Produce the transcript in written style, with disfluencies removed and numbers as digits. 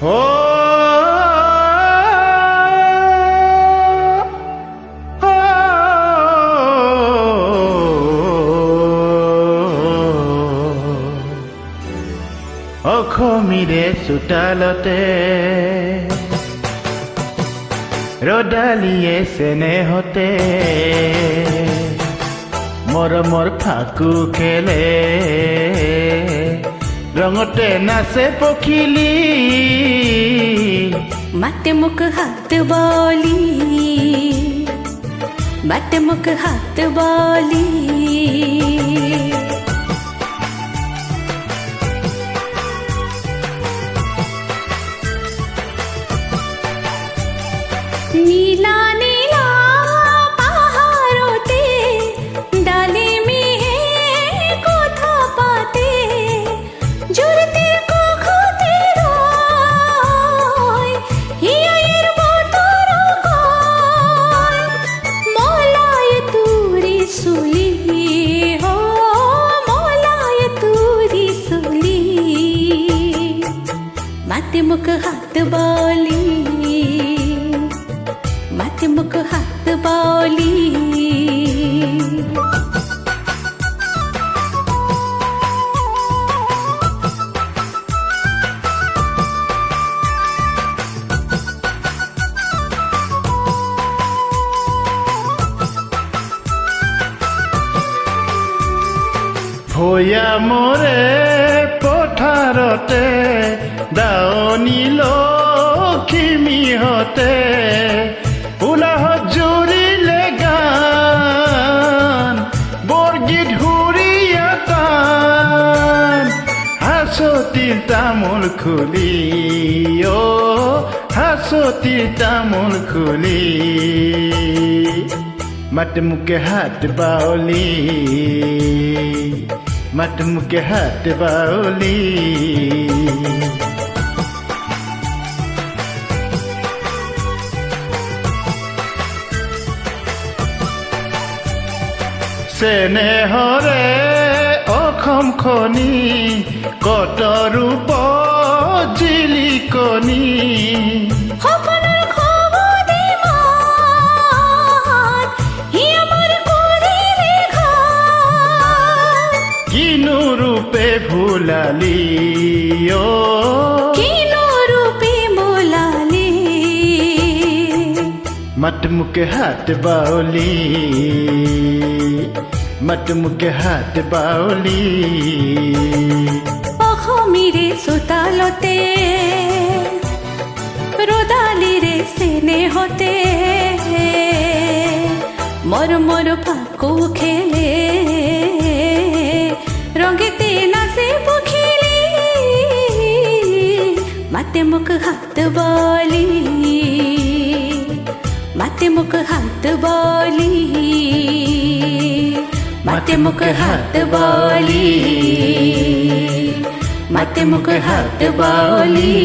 हो অসমীৰে চোতালতে ৰদালিয়ে চেনেহতে মৰমৰ ফাকু খেলে ৰঙতে নাচে পখিলি মাতে মোক হাত বলি মাতে মোক হাত বলি নীলা নীলা পাহাড়তে ডালে মেহে কথা পাতে জুড়তে কখতে রয় হিয়ায়ের বতর কয় মলায় তুরি সুলি হো মলায় তুরি সুলি মাতে মুখ হাত বলি মাতে মুখ হাত বলি ভৈয়া মৰে পথাৰতে দাৱনী লখিমীহঁতে উলাহত জুৰিলে গান বৰগীত সুৰীয়া তান হাঁচতিৰ তামোল খুলি হাঁচতিৰ তামোল খুলি মাতে মুখে হাত বাউলি মাতে মুখে হাত বাউলি চেনেহৰে অসমখনি কত ৰূপ জিলিকনি সপোনৰ খবৰে মাত হিয়ামৰ কৰিলে ঘৰ কিনো ৰূপে ভুলালি কিনো ৰূপে বোলালি মাত মুখে হাত বাউলি মাত মুখে হাত বাউলি অসমীৰে চোতালতে ৰদালিৰে চেনেহতে মৰমৰ ফাকু খেলে ৰঙেতে নাচে পখিলি মাতে মোক হাত বলি মাতে মোক হাত বলি মাতে মোক হাত বলি মাতে মোক হাত বলি